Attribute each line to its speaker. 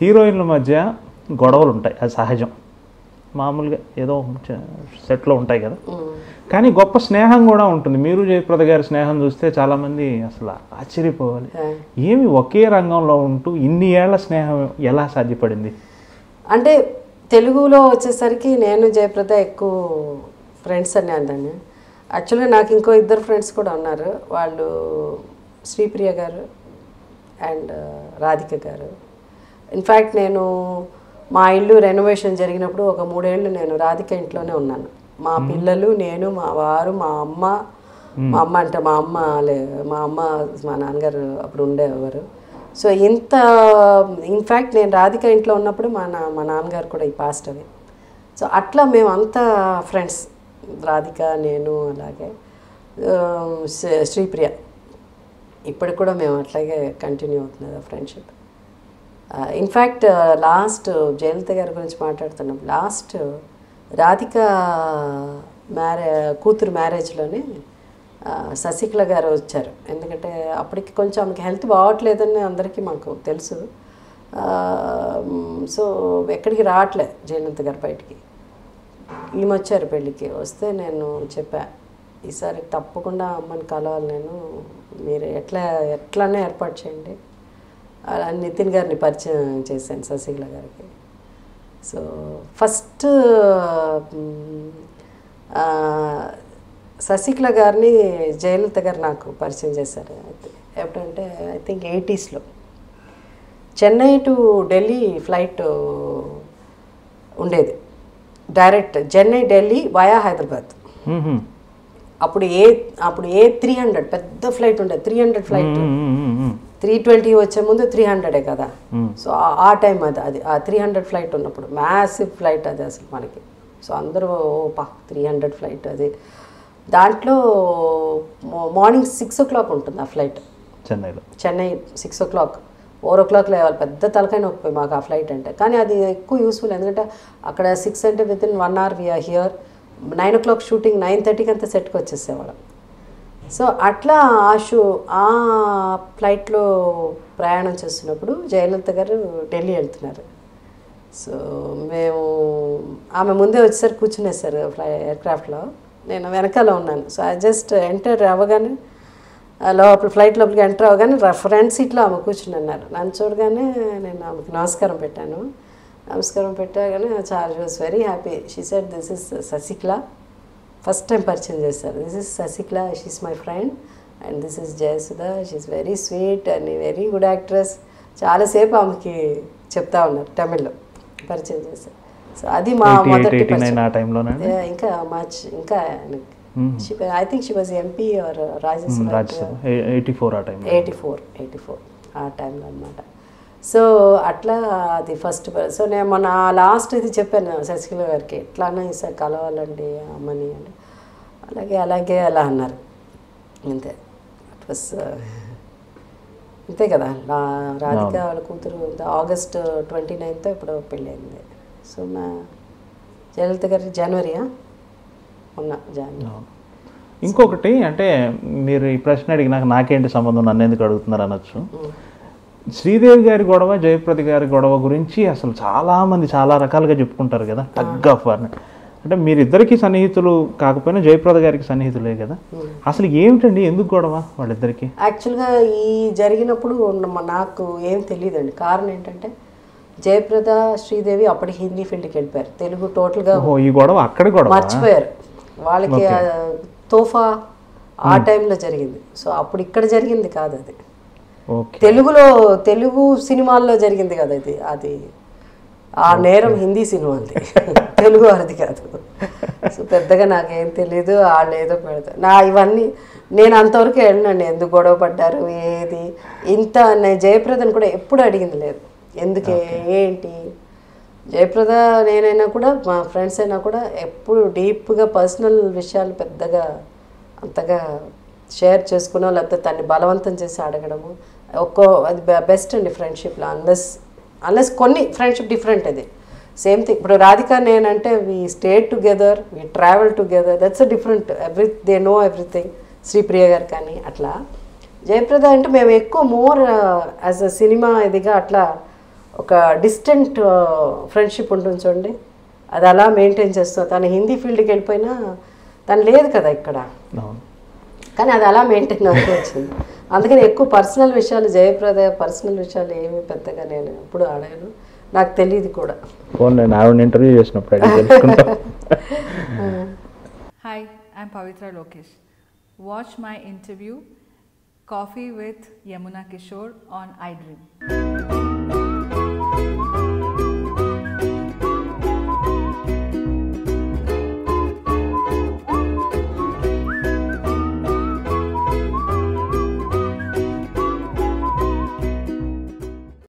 Speaker 1: హీరోయిన్ల మధ్య గొడవలు ఉంటాయి, అది సహజం, మామూలుగా ఏదో సెట్లో ఉంటాయి కదా. కానీ గొప్ప స్నేహం కూడా ఉంటుంది. మీరు జయప్రద గారి స్నేహం చూస్తే చాలామంది అసలు ఆశ్చర్యపోవాలి. ఏమి ఒకే రంగంలో ఉంటూ ఇన్ని ఏళ్ల స్నేహం ఎలా సాధ్యపడింది?
Speaker 2: అంటే తెలుగులో వచ్చేసరికి నేను జయప్రద ఎక్కువ ఫ్రెండ్స్ అని అందండి. యాక్చువల్గా నాకు ఇంకో ఇద్దరు ఫ్రెండ్స్ కూడా ఉన్నారు. వాళ్ళు శ్రీప్రియ గారు అండ్ రాధిక గారు. ఇన్ఫ్యాక్ట్ నేను మా ఇల్లు రెనోవేషన్ జరిగినప్పుడు ఒక 3 ఏళ్ళు నేను రాధిక ఇంట్లోనే ఉన్నాను. మా పిల్లలు, నేను, మా వారు, మా అమ్మ అంటే మా అమ్మ మా నాన్నగారు అప్పుడు ఉండేవారు. సో ఇంత ఇన్ఫ్యాక్ట్ నేను రాధిక ఇంట్లో ఉన్నప్పుడు మా నాన్నగారు కూడా ఈ పాస్ట్ అవి. సో అట్లా మేము అంతా ఫ్రెండ్స్, రాధిక, నేను, అలాగే శ్రీప్రియ. ఇప్పటికి కూడా మేము అట్లాగే కంటిన్యూ అవుతున్నది ఆ ఫ్రెండ్షిప్. ఇన్ఫ్యాక్ట్ లాస్ట్ జయలలిత గారి గురించి మాట్లాడుతున్నాం. లాస్ట్ రాధిక కూతురు మ్యారేజ్లోనే శశికళ గారు వచ్చారు. ఎందుకంటే అప్పటికి కొంచెం ఆమెకి హెల్త్ బాగోట్లేదని అందరికీ మాకు తెలుసు. సో ఎక్కడికి రావట్లే జయలలిత గారు బయటికి. ఈమె వచ్చారు పెళ్ళికి. వస్తే నేను చెప్పా, ఈసారి తప్పకుండా అమ్మని కలవాలి నేను, మీరు ఎట్లానే ఏర్పాటు చేయండి. అలా నితిన్ గారిని పరిచయం చేశాను శశికళ గారికి. సో ఫస్ట్ శశికళ గారిని జయలలిత గారు నాకు పరిచయం చేశారు. ఎప్పుడంటే I think 80s Chennai to Delhi flight ఉండేది, డైరెక్ట్ చెన్నై ఢిల్లీ వయా హైదరాబాద్. అప్పుడు ఏ 300 పెద్ద ఫ్లైట్ ఉండేది, 300 ఫ్లైట్. 320 వచ్చే ముందు 300 కదా. సో ఆ టైం అది ఆ 300 ఫ్లైట్ ఉన్నప్పుడు మ్యాసివ్ ఫ్లైట్ అది అసలు మనకి. సో అందరూ 300 ఫ్లైట్ అది. దాంట్లో మార్నింగ్ 6 o'clock ఉంటుంది ఆ ఫ్లైట్. చెన్నై 6 o'clock, 4 o'clock లేవాలి. పెద్ద తలకాయ నొప్పి మాకు ఆ ఫ్లైట్ అంటే. కానీ అది ఎక్కువ యూస్ఫుల్, ఎందుకంటే అక్కడ 6 అంటే within 1 hour we are here. 9 o'clock shooting, 9:30కి అంతా సెట్కి వచ్చేసేవాళ్ళం. సో అట్లా ఆ ఫ్లైట్లో ప్రయాణం చేస్తున్నప్పుడు జయలలిత గారు ఢిల్లీ వెళ్తున్నారు. సో ఆమె ముందే వచ్చేసరికి కూర్చునేసారు ఎయిర్క్రాఫ్ట్లో, నేను వెనకాల ఉన్నాను. సో ఐ జస్ట్ ఎంటర్ అవ్వగానే ఫ్లైట్ లోపలికి ఎంటర్ అవ్వగానే ఫ్రంట్ సీట్లో ఆమె కూర్చుని అన్నారు. నన్ను చూడగానే నేను ఆమెకు నమస్కారం పెట్టాను. నమస్కారం పెట్టగానే చాలా was very happy. She said, this is Sasikala. First time పరిచయం చేశారు. This is Sasikala, she's my friend, and this is Jayasudha, she's very sweet and very good actress. చాలాసేపు ఆమెకి చెప్తా ఉన్నారు, తమిళ్లో పరిచయం చేశారు. సో అది మా మొదటి ఇంకా మార్చ్ ఇంకా I think she was MP are Rajya Sabha 84 ఆ టైంలో అనమాట. సో అట్లా అది ఫస్ట్. సో నేను మొన్న లాస్ట్ ఇది చెప్పాను శశికళ గారికి, ఎట్లానే ఈసారి కలవాలండి అమ్మని అంటే, అలాగే అలా అన్నారు. అంతే, ఇట్ వాస్ అంతే కదా. రాధిక వాళ్ళ కూతురు August 29th ఇప్పుడు పెళ్ళయింది. సో మా జయలలిత గారి జనవరియా జనవరి.
Speaker 1: ఇంకొకటి అంటే మీరు ఈ ప్రశ్న అడిగినాక నాకేంటి సంబంధం, నన్ను ఎందుకు అడుగుతున్నారు అనొచ్చు. శ్రీదేవి గారి గొడవ, జయప్రద గారి గొడవ గురించి అసలు చాలామంది చాలా రకాలుగా చెప్పుకుంటారు కదా, టగ్ ఆఫ్ వార్. అంటే మీరిద్దరికి సన్నిహితులు కాకపోయినా జయప్రద గారికి సన్నిహితులే కదా. అసలు ఏమిటండి, ఎందుకు గొడవ వాళ్ళిద్దరికి?
Speaker 2: యాక్చువల్గా ఈ జరిగినప్పుడు నాకు ఏం తెలియదండి. కారణం ఏంటంటే జయప్రద, శ్రీదేవి అప్పటికి హిందీ ఫీల్డ్కి వెళ్ళిపోయారు. తెలుగు టోటల్గా
Speaker 1: ఈ గొడవ అక్కడ గొడవ మర్చిపోయారు.
Speaker 2: వాళ్ళకి తోఫా ఆ టైంలో జరిగింది. సో అప్పుడు ఇక్కడ జరిగింది కాదు అది, తెలుగు సినిమాల్లో జరిగింది కదా అది ఆ నేరం హిందీ సినిమాది, తెలుగు వారిది కాదు. సో పెద్దగా నాకేం తెలీదు. వాళ్ళు ఏదో పెడతారు ఇవన్నీ నేను అంతవరకు వెళ్ళినండి. ఎందుకు గొడవ పడ్డారు ఏది ఇంత. నేను జయప్రదని కూడా ఎప్పుడు అడిగింది లేదు, ఎందుకే ఏంటి. జయప్రద నేనైనా కూడా మా ఫ్రెండ్స్ అయినా కూడా ఎప్పుడు డీప్గా పర్సనల్ విషయాలు పెద్దగా అంతగా షేర్ చేసుకున్నా, లేకపోతే తన్ని బలవంతం చేసి అడగడము అది బెస్ట్ అండి ఫ్రెండ్షిప్లో. అన్లెస్ కొన్ని ఫ్రెండ్షిప్ డిఫరెంట్. అది సేమ్ థింగ్. ఇప్పుడు రాధిక నేనంటే we stay together, we travel together, that's a different. They know everything. Sripriya గారు కానీ అట్లా. జయప్రద అంటే మేము ఎక్కువ మోర్ యాజ్ అ సినిమా ఇదిగా అట్లా ఒక డిస్టెంట్ ఫ్రెండ్షిప్ ఉంటుంది చూడండి, అది అలా మెయింటైన్ చేస్తాం. తను హిందీ ఫీల్డ్కి వెళ్ళిపోయినా తను లేదు కదా ఇక్కడ, కానీ అది అలా మెయింటైన్ అవుతూ వచ్చింది. అందుకని ఎక్కువ పర్సనల్ విషయాలు, జయప్రద పర్సనల్ విషయాలు ఏమీ పెద్దగా నేను ఎప్పుడు అడగను, నాకు తెలియదు కూడా.
Speaker 1: ఇంటర్వ్యూ చేసినప్పుడు
Speaker 3: Hi, I'm Pavitra Lokesh. Watch my interview Coffee with Yamuna Kishore on iDream.